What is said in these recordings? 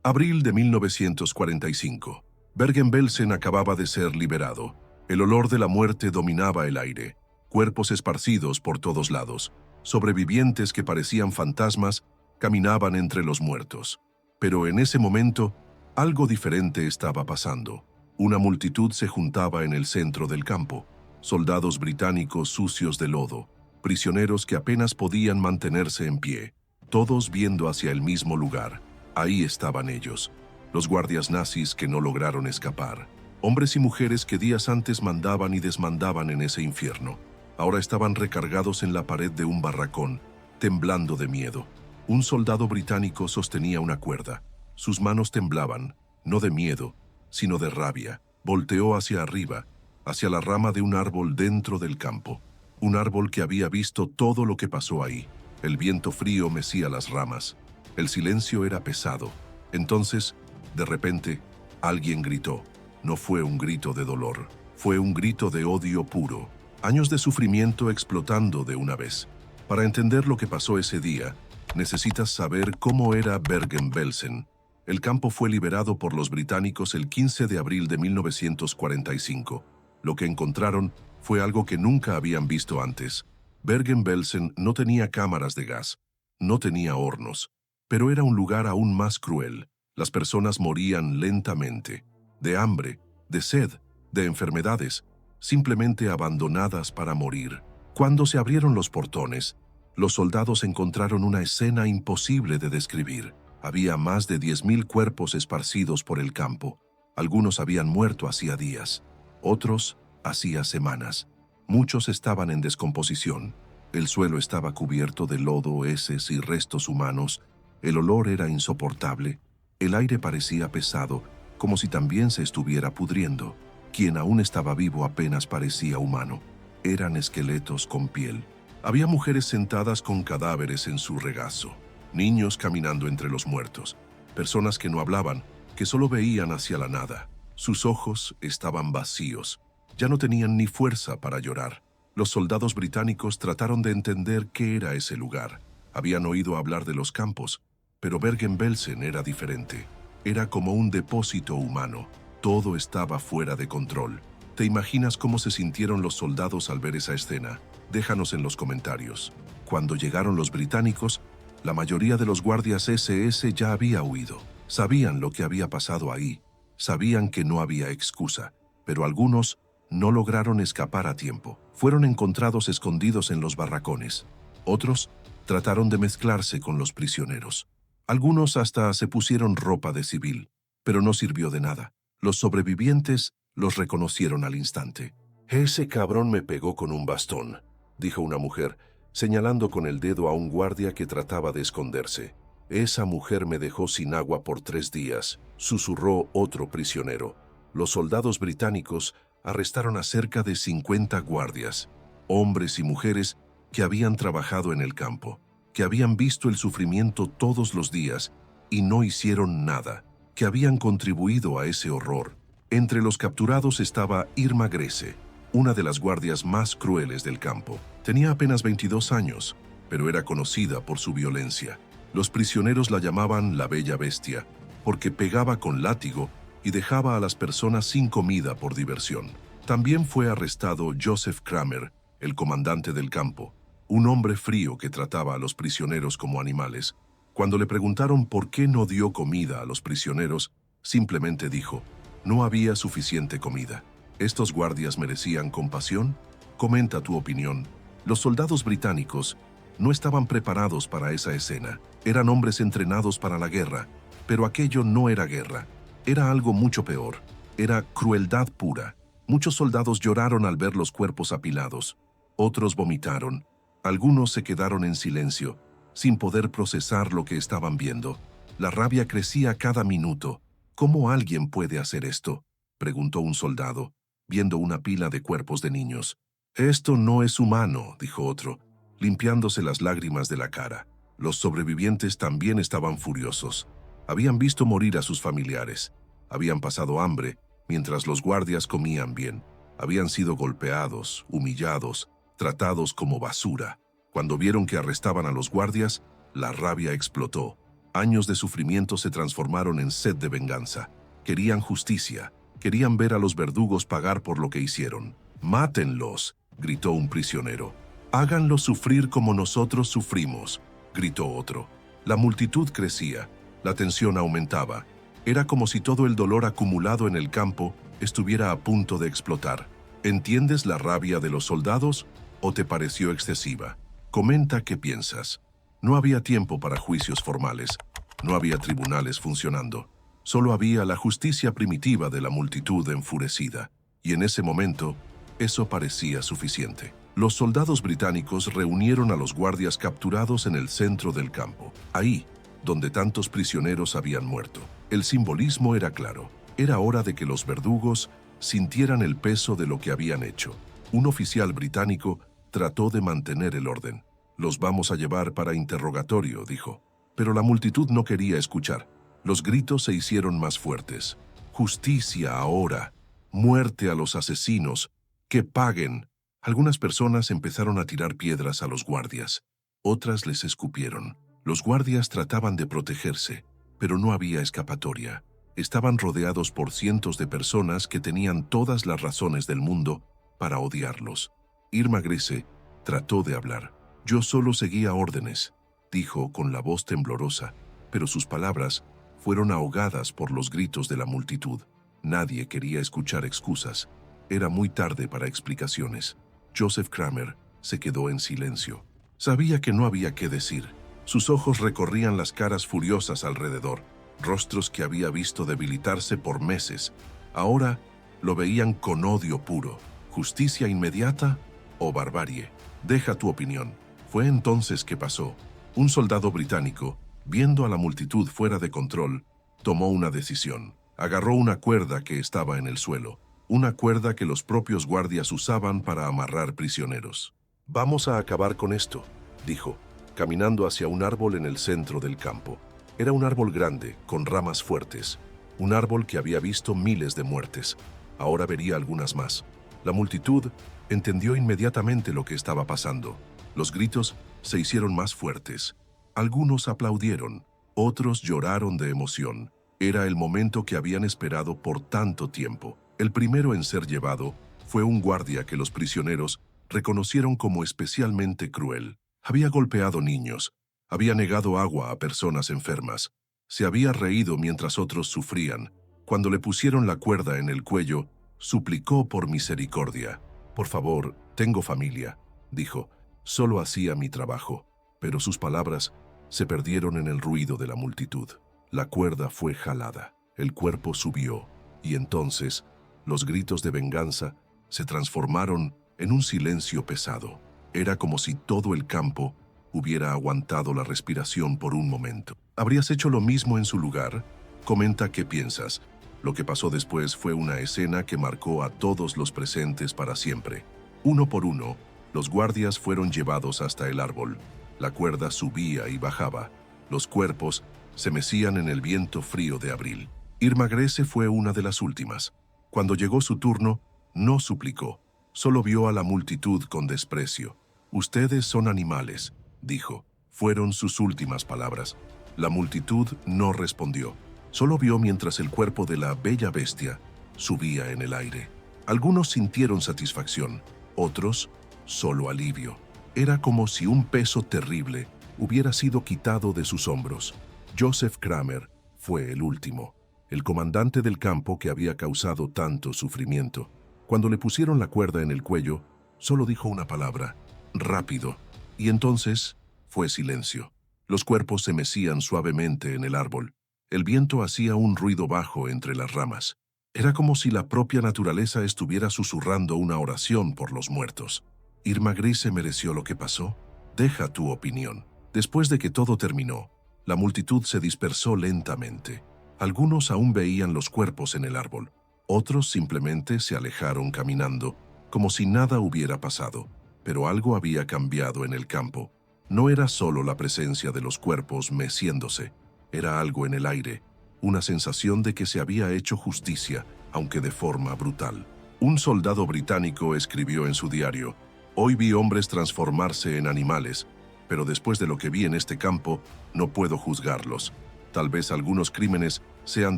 Abril de 1945. Bergen-Belsen acababa de ser liberado. El olor de la muerte dominaba el aire. Cuerpos esparcidos por todos lados. Sobrevivientes que parecían fantasmas caminaban entre los muertos. Pero en ese momento, algo diferente estaba pasando. Una multitud se juntaba en el centro del campo. Soldados británicos sucios de lodo. Prisioneros que apenas podían mantenerse en pie. Todos viendo hacia el mismo lugar. Ahí estaban ellos, los guardias nazis que no lograron escapar. Hombres y mujeres que días antes mandaban y desmandaban en ese infierno. Ahora estaban recargados en la pared de un barracón, temblando de miedo. Un soldado británico sostenía una cuerda. Sus manos temblaban, no de miedo, sino de rabia. Volteó hacia arriba, hacia la rama de un árbol dentro del campo. Un árbol que había visto todo lo que pasó ahí. El viento frío mecía las ramas. El silencio era pesado. Entonces, de repente, alguien gritó. No fue un grito de dolor, fue un grito de odio puro. Años de sufrimiento explotando de una vez. Para entender lo que pasó ese día, necesitas saber cómo era Bergen-Belsen. El campo fue liberado por los británicos el 15 de abril de 1945. Lo que encontraron fue algo que nunca habían visto antes. Bergen-Belsen no tenía cámaras de gas, no tenía hornos. Pero era un lugar aún más cruel. Las personas morían lentamente, de hambre, de sed, de enfermedades, simplemente abandonadas para morir. Cuando se abrieron los portones, los soldados encontraron una escena imposible de describir. Había más de 10.000 cuerpos esparcidos por el campo. Algunos habían muerto hacía días, otros hacía semanas. Muchos estaban en descomposición. El suelo estaba cubierto de lodo, heces y restos humanos. El olor era insoportable. El aire parecía pesado, como si también se estuviera pudriendo. Quien aún estaba vivo apenas parecía humano. Eran esqueletos con piel. Había mujeres sentadas con cadáveres en su regazo. Niños caminando entre los muertos. Personas que no hablaban, que solo veían hacia la nada. Sus ojos estaban vacíos. Ya no tenían ni fuerza para llorar. Los soldados británicos trataron de entender qué era ese lugar. Habían oído hablar de los campos, pero Bergen-Belsen era diferente. Era como un depósito humano. Todo estaba fuera de control. ¿Te imaginas cómo se sintieron los soldados al ver esa escena? Déjanos en los comentarios. Cuando llegaron los británicos, la mayoría de los guardias SS ya había huido. Sabían lo que había pasado ahí. Sabían que no había excusa. Pero algunos no lograron escapar a tiempo. Fueron encontrados escondidos en los barracones. Otros trataron de mezclarse con los prisioneros. Algunos hasta se pusieron ropa de civil, pero no sirvió de nada. Los sobrevivientes los reconocieron al instante. «Ese cabrón me pegó con un bastón», dijo una mujer, señalando con el dedo a un guardia que trataba de esconderse. «Esa mujer me dejó sin agua por 3 días», susurró otro prisionero. Los soldados británicos arrestaron a cerca de 50 guardias, hombres y mujeres que habían trabajado en el campo, que habían visto el sufrimiento todos los días y no hicieron nada, que habían contribuido a ese horror. Entre los capturados estaba Irma Grese, una de las guardias más crueles del campo. Tenía apenas 22 años, pero era conocida por su violencia. Los prisioneros la llamaban la Bella Bestia, porque pegaba con látigo y dejaba a las personas sin comida por diversión. También fue arrestado Joseph Kramer, el comandante del campo, un hombre frío que trataba a los prisioneros como animales. Cuando le preguntaron por qué no dio comida a los prisioneros, simplemente dijo: «No había suficiente comida». ¿Estos guardias merecían compasión? Comenta tu opinión. Los soldados británicos no estaban preparados para esa escena. Eran hombres entrenados para la guerra, pero aquello no era guerra. Era algo mucho peor. Era crueldad pura. Muchos soldados lloraron al ver los cuerpos apilados. Otros vomitaron. Algunos se quedaron en silencio, sin poder procesar lo que estaban viendo. La rabia crecía cada minuto. «¿Cómo alguien puede hacer esto?», preguntó un soldado, viendo una pila de cuerpos de niños. «Esto no es humano», dijo otro, limpiándose las lágrimas de la cara. Los sobrevivientes también estaban furiosos. Habían visto morir a sus familiares. Habían pasado hambre, mientras los guardias comían bien. Habían sido golpeados, humillados, tratados como basura. Cuando vieron que arrestaban a los guardias, la rabia explotó. Años de sufrimiento se transformaron en sed de venganza. Querían justicia, querían ver a los verdugos pagar por lo que hicieron. «Mátenlos», gritó un prisionero. «Háganlos sufrir como nosotros sufrimos», gritó otro. La multitud crecía, la tensión aumentaba. Era como si todo el dolor acumulado en el campo estuviera a punto de explotar. ¿Entiendes la rabia de los soldados o te pareció excesiva? Comenta qué piensas. No había tiempo para juicios formales, no había tribunales funcionando. Solo había la justicia primitiva de la multitud enfurecida. Y en ese momento, eso parecía suficiente. Los soldados británicos reunieron a los guardias capturados en el centro del campo, ahí donde tantos prisioneros habían muerto. El simbolismo era claro. Era hora de que los verdugos sintieran el peso de lo que habían hecho. Un oficial británico trató de mantener el orden. «Los vamos a llevar para interrogatorio», dijo. Pero la multitud no quería escuchar. Los gritos se hicieron más fuertes. «Justicia ahora. Muerte a los asesinos. Que paguen». Algunas personas empezaron a tirar piedras a los guardias. Otras les escupieron. Los guardias trataban de protegerse, pero no había escapatoria. Estaban rodeados por cientos de personas que tenían todas las razones del mundo para odiarlos. Irma Grese trató de hablar. «Yo solo seguía órdenes», dijo con la voz temblorosa, pero sus palabras fueron ahogadas por los gritos de la multitud. Nadie quería escuchar excusas. Era muy tarde para explicaciones. Joseph Kramer se quedó en silencio. Sabía que no había qué decir. Sus ojos recorrían las caras furiosas alrededor, rostros que había visto debilitarse por meses. Ahora lo veían con odio puro. ¿Justicia inmediata o barbarie? Deja tu opinión. Fue entonces que pasó. Un soldado británico, viendo a la multitud fuera de control, tomó una decisión. Agarró una cuerda que estaba en el suelo, una cuerda que los propios guardias usaban para amarrar prisioneros. «Vamos a acabar con esto», dijo, caminando hacia un árbol en el centro del campo. Era un árbol grande, con ramas fuertes. Un árbol que había visto miles de muertes. Ahora vería algunas más. La multitud entendió inmediatamente lo que estaba pasando. Los gritos se hicieron más fuertes. Algunos aplaudieron, otros lloraron de emoción. Era el momento que habían esperado por tanto tiempo. El primero en ser llevado fue un guardia que los prisioneros reconocieron como especialmente cruel. Había golpeado niños, había negado agua a personas enfermas, se había reído mientras otros sufrían. Cuando le pusieron la cuerda en el cuello, suplicó por misericordia. «Por favor, tengo familia», dijo. «Solo hacía mi trabajo». Pero sus palabras se perdieron en el ruido de la multitud. La cuerda fue jalada, el cuerpo subió, y entonces los gritos de venganza se transformaron en un silencio pesado. Era como si todo el campo hubiera aguantado la respiración por un momento. «¿Habrías hecho lo mismo en su lugar? Comenta qué piensas». Lo que pasó después fue una escena que marcó a todos los presentes para siempre. Uno por uno, los guardias fueron llevados hasta el árbol. La cuerda subía y bajaba. Los cuerpos se mecían en el viento frío de abril. Irma Grese fue una de las últimas. Cuando llegó su turno, no suplicó. Solo vio a la multitud con desprecio. «Ustedes son animales», dijo. Fueron sus últimas palabras. La multitud no respondió. Solo vio mientras el cuerpo de la bella bestia subía en el aire. Algunos sintieron satisfacción, otros solo alivio. Era como si un peso terrible hubiera sido quitado de sus hombros. Joseph Kramer fue el último, el comandante del campo que había causado tanto sufrimiento. Cuando le pusieron la cuerda en el cuello, solo dijo una palabra: «rápido», y entonces fue silencio. Los cuerpos se mecían suavemente en el árbol. El viento hacía un ruido bajo entre las ramas. Era como si la propia naturaleza estuviera susurrando una oración por los muertos. ¿Irma Grese mereció lo que pasó? Deja tu opinión. Después de que todo terminó, la multitud se dispersó lentamente. Algunos aún veían los cuerpos en el árbol. Otros simplemente se alejaron caminando, como si nada hubiera pasado. Pero algo había cambiado en el campo. No era solo la presencia de los cuerpos meciéndose. Era algo en el aire, una sensación de que se había hecho justicia, aunque de forma brutal. Un soldado británico escribió en su diario: «Hoy vi hombres transformarse en animales, Pero después de lo que vi en este campo, no puedo juzgarlos. Tal vez algunos crímenes sean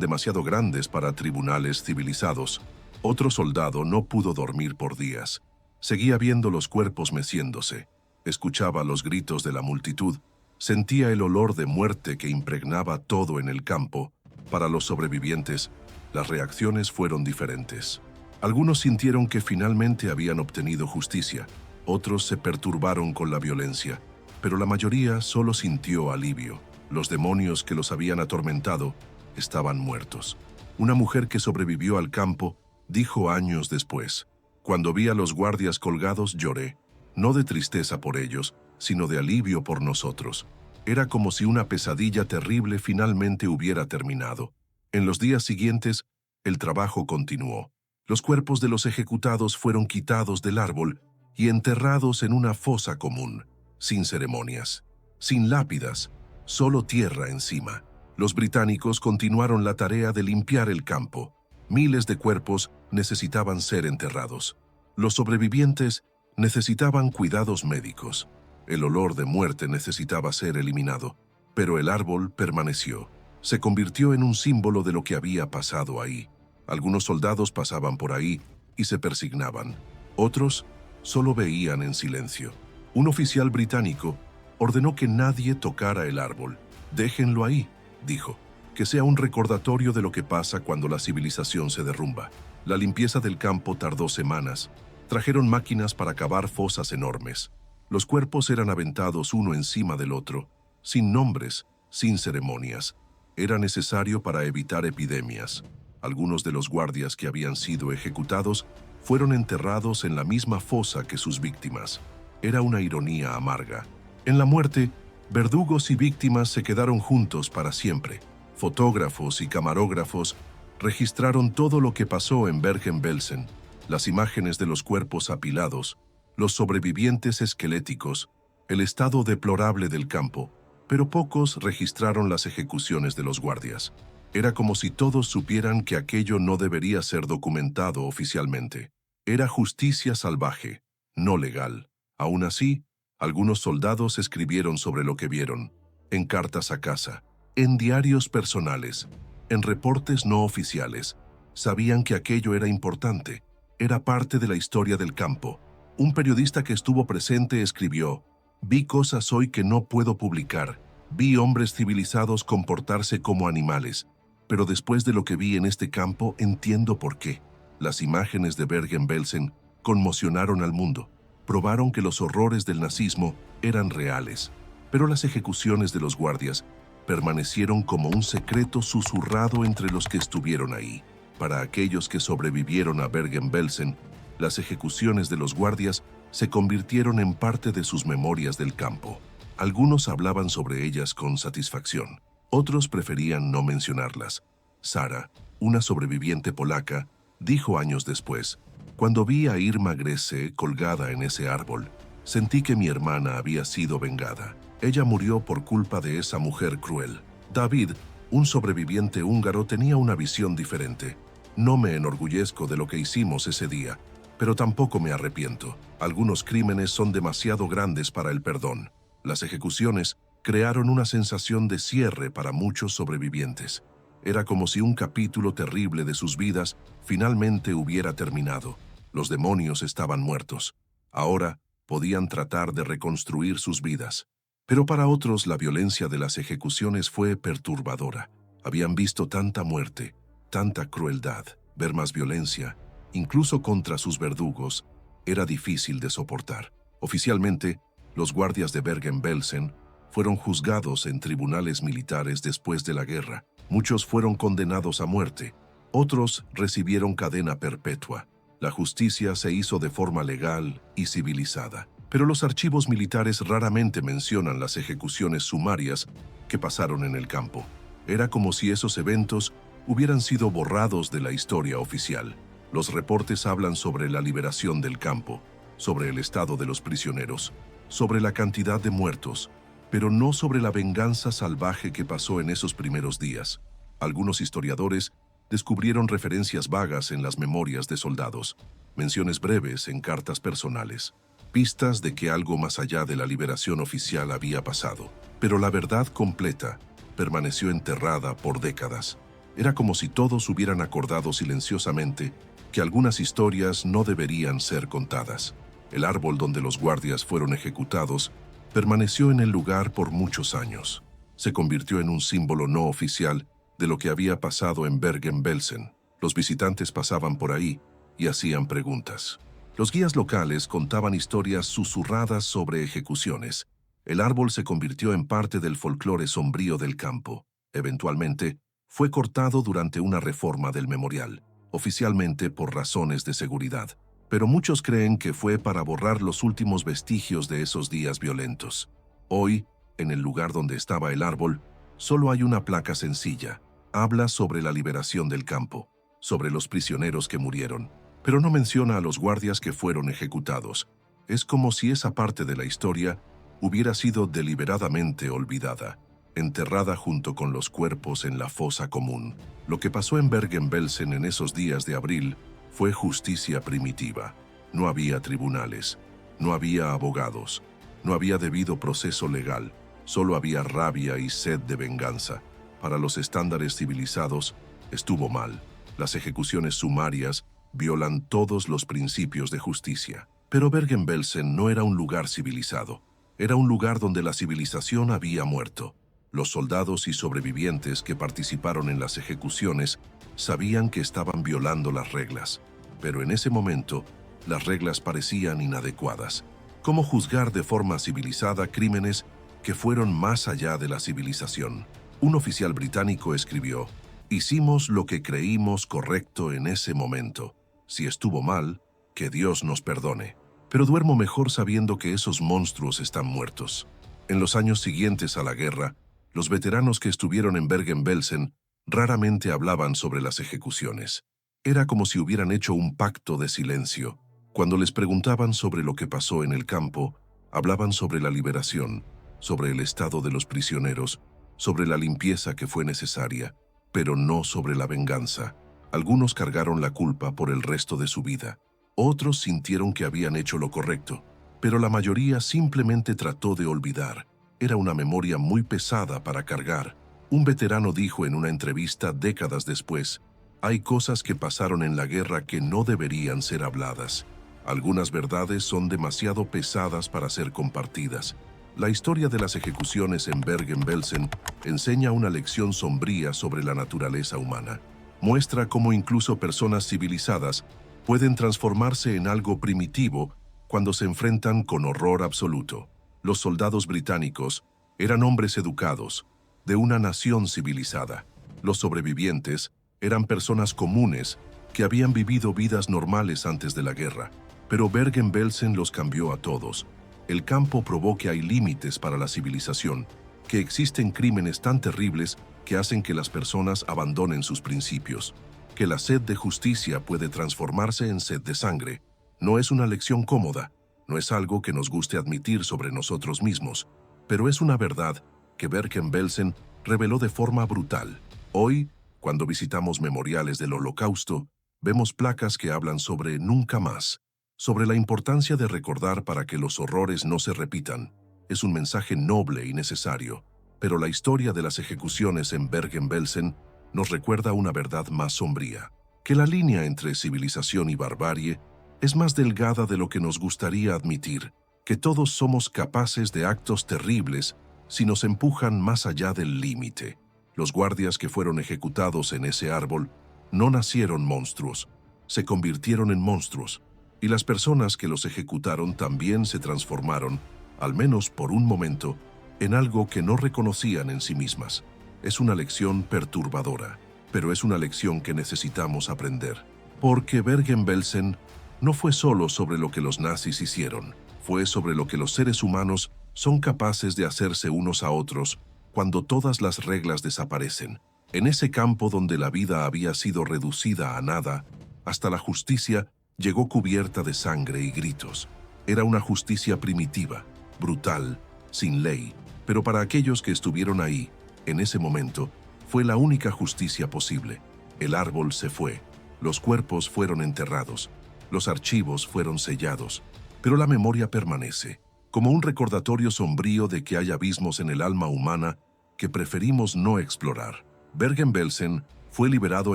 demasiado grandes para tribunales civilizados. Otro soldado no pudo dormir por días. Seguía viendo los cuerpos meciéndose. Escuchaba los gritos de la multitud. Sentía el olor de muerte que impregnaba todo en el campo. Para los sobrevivientes, las reacciones fueron diferentes. Algunos sintieron que finalmente habían obtenido justicia. Otros se perturbaron con la violencia. Pero la mayoría solo sintió alivio. Los demonios que los habían atormentado estaban muertos. Una mujer que sobrevivió al campo dijo años después: «Cuando vi a los guardias colgados lloré, no de tristeza por ellos, sino de alivio por nosotros. Era como si una pesadilla terrible finalmente hubiera terminado». En los días siguientes, el trabajo continuó. Los cuerpos de los ejecutados fueron quitados del árbol y enterrados en una fosa común, sin ceremonias, sin lápidas, solo tierra encima. Los británicos continuaron la tarea de limpiar el campo. Miles de cuerpos necesitaban ser enterrados. Los sobrevivientes necesitaban cuidados médicos. El olor de muerte necesitaba ser eliminado, pero el árbol permaneció. Se convirtió en un símbolo de lo que había pasado ahí. Algunos soldados pasaban por ahí y se persignaban. Otros solo veían en silencio. Un oficial británico ordenó que nadie tocara el árbol. «Déjenlo ahí», dijo, «que sea un recordatorio de lo que pasa cuando la civilización se derrumba». La limpieza del campo tardó semanas. Trajeron máquinas para cavar fosas enormes. Los cuerpos eran aventados uno encima del otro, sin nombres, sin ceremonias. Era necesario para evitar epidemias. Algunos de los guardias que habían sido ejecutados fueron enterrados en la misma fosa que sus víctimas. Era una ironía amarga. En la muerte, verdugos y víctimas se quedaron juntos para siempre. Fotógrafos y camarógrafos registraron todo lo que pasó en Bergen-Belsen: las imágenes de los cuerpos apilados, los sobrevivientes esqueléticos, el estado deplorable del campo, pero pocos registraron las ejecuciones de los guardias. Era como si todos supieran que aquello no debería ser documentado oficialmente. Era justicia salvaje, no legal. Aún así, algunos soldados escribieron sobre lo que vieron, en cartas a casa, en diarios personales, en reportes no oficiales. Sabían que aquello era importante, era parte de la historia del campo. Un periodista que estuvo presente escribió: «Vi cosas hoy que no puedo publicar. Vi hombres civilizados comportarse como animales. Pero después de lo que vi en este campo, entiendo por qué». Las imágenes de Bergen-Belsen conmocionaron al mundo. Probaron que los horrores del nazismo eran reales. Pero las ejecuciones de los guardias permanecieron como un secreto susurrado entre los que estuvieron ahí. Para aquellos que sobrevivieron a Bergen-Belsen, las ejecuciones de los guardias se convirtieron en parte de sus memorias del campo. Algunos hablaban sobre ellas con satisfacción. Otros preferían no mencionarlas. Sara, una sobreviviente polaca, dijo años después: «Cuando vi a Irma Grese colgada en ese árbol, sentí que mi hermana había sido vengada. Ella murió por culpa de esa mujer cruel». David, un sobreviviente húngaro, tenía una visión diferente. «No me enorgullezco de lo que hicimos ese día, pero tampoco me arrepiento. Algunos crímenes son demasiado grandes para el perdón». Las ejecuciones crearon una sensación de cierre para muchos sobrevivientes. Era como si un capítulo terrible de sus vidas finalmente hubiera terminado. Los demonios estaban muertos. Ahora podían tratar de reconstruir sus vidas. Pero para otros la violencia de las ejecuciones fue perturbadora. Habían visto tanta muerte, tanta crueldad. Ver más violencia, incluso contra sus verdugos, era difícil de soportar. Oficialmente, los guardias de Bergen-Belsen fueron juzgados en tribunales militares después de la guerra. Muchos fueron condenados a muerte. Otros recibieron cadena perpetua. La justicia se hizo de forma legal y civilizada. Pero los archivos militares raramente mencionan las ejecuciones sumarias que pasaron en el campo. Era como si esos eventos hubieran sido borrados de la historia oficial. Los reportes hablan sobre la liberación del campo, sobre el estado de los prisioneros, sobre la cantidad de muertos, pero no sobre la venganza salvaje que pasó en esos primeros días. Algunos historiadores descubrieron referencias vagas en las memorias de soldados, menciones breves en cartas personales. pistas de que algo más allá de la liberación oficial había pasado. Pero la verdad completa permaneció enterrada por décadas. Era como si todos hubieran acordado silenciosamente que algunas historias no deberían ser contadas. El árbol donde los guardias fueron ejecutados permaneció en el lugar por muchos años. Se convirtió en un símbolo no oficial de lo que había pasado en Bergen-Belsen. Los visitantes pasaban por ahí y hacían preguntas. Los guías locales contaban historias susurradas sobre ejecuciones. El árbol se convirtió en parte del folclore sombrío del campo. Eventualmente, fue cortado durante una reforma del memorial, oficialmente por razones de seguridad. Pero muchos creen que fue para borrar los últimos vestigios de esos días violentos. Hoy, en el lugar donde estaba el árbol, solo hay una placa sencilla. Habla sobre la liberación del campo, sobre los prisioneros que murieron, pero no menciona a los guardias que fueron ejecutados. Es como si esa parte de la historia hubiera sido deliberadamente olvidada, enterrada junto con los cuerpos en la fosa común. Lo que pasó en Bergen-Belsen en esos días de abril fue justicia primitiva. No había tribunales, no había abogados, no había debido proceso legal, solo había rabia y sed de venganza. Para los estándares civilizados, estuvo mal. Las ejecuciones sumarias violan todos los principios de justicia. Pero Bergen-Belsen no era un lugar civilizado. Era un lugar donde la civilización había muerto. Los soldados y sobrevivientes que participaron en las ejecuciones sabían que estaban violando las reglas, pero en ese momento las reglas parecían inadecuadas. ¿Cómo juzgar de forma civilizada crímenes que fueron más allá de la civilización? Un oficial británico escribió: «Hicimos lo que creímos correcto en ese momento. Si estuvo mal, que Dios nos perdone. Pero duermo mejor sabiendo que esos monstruos están muertos». En los años siguientes a la guerra, los veteranos que estuvieron en Bergen-Belsen raramente hablaban sobre las ejecuciones. Era como si hubieran hecho un pacto de silencio. Cuando les preguntaban sobre lo que pasó en el campo, hablaban sobre la liberación, sobre el estado de los prisioneros, sobre la limpieza que fue necesaria, pero no sobre la venganza. Algunos cargaron la culpa por el resto de su vida. Otros sintieron que habían hecho lo correcto, pero la mayoría simplemente trató de olvidar. Era una memoria muy pesada para cargar. Un veterano dijo en una entrevista décadas después: «Hay cosas que pasaron en la guerra que no deberían ser habladas. Algunas verdades son demasiado pesadas para ser compartidas». La historia de las ejecuciones en Bergen-Belsen enseña una lección sombría sobre la naturaleza humana. Muestra cómo incluso personas civilizadas pueden transformarse en algo primitivo cuando se enfrentan con horror absoluto. Los soldados británicos eran hombres educados, de una nación civilizada. Los sobrevivientes eran personas comunes que habían vivido vidas normales antes de la guerra. Pero Bergen-Belsen los cambió a todos. El campo probó que hay límites para la civilización, que existen crímenes tan terribles que hacen que las personas abandonen sus principios, que la sed de justicia puede transformarse en sed de sangre. No es una lección cómoda, no es algo que nos guste admitir sobre nosotros mismos, pero es una verdad que Bergen-Belsen reveló de forma brutal. Hoy, cuando visitamos memoriales del Holocausto, vemos placas que hablan sobre nunca más, sobre la importancia de recordar para que los horrores no se repitan. Es un mensaje noble y necesario, pero la historia de las ejecuciones en Bergen-Belsen nos recuerda una verdad más sombría, que la línea entre civilización y barbarie es más delgada de lo que nos gustaría admitir, que todos somos capaces de actos terribles si nos empujan más allá del límite. Los guardias que fueron ejecutados en ese árbol no nacieron monstruos, se convirtieron en monstruos, y las personas que los ejecutaron también se transformaron, al menos por un momento, en algo que no reconocían en sí mismas. Es una lección perturbadora, pero es una lección que necesitamos aprender. Porque Bergen-Belsen no fue solo sobre lo que los nazis hicieron, fue sobre lo que los seres humanos son capaces de hacerse unos a otros cuando todas las reglas desaparecen. En ese campo donde la vida había sido reducida a nada, hasta la justicia llegó cubierta de sangre y gritos. Era una justicia primitiva, brutal, sin ley, pero para aquellos que estuvieron ahí, en ese momento, fue la única justicia posible. El árbol se fue, los cuerpos fueron enterrados, los archivos fueron sellados, Pero la memoria permanece, como un recordatorio sombrío de que hay abismos en el alma humana que preferimos no explorar. Bergen-Belsen fue liberado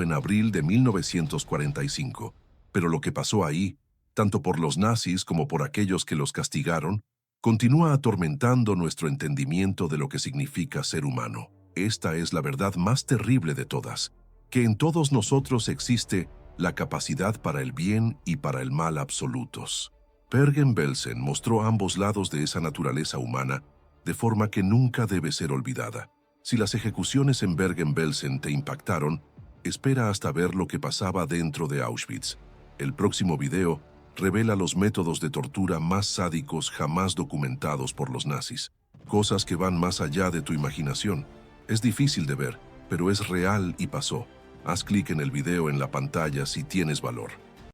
en abril de 1945, pero lo que pasó ahí, tanto por los nazis como por aquellos que los castigaron, continúa atormentando nuestro entendimiento de lo que significa ser humano. Esta es la verdad más terrible de todas, que en todos nosotros existe la capacidad para el bien y para el mal absolutos. Bergen-Belsen mostró ambos lados de esa naturaleza humana de forma que nunca debe ser olvidada. Si las ejecuciones en Bergen-Belsen te impactaron, espera hasta ver lo que pasaba dentro de Auschwitz. El próximo video revela los métodos de tortura más sádicos jamás documentados por los nazis. Cosas que van más allá de tu imaginación. Es difícil de ver, pero es real y pasó. Haz clic en el video en la pantalla si tienes valor.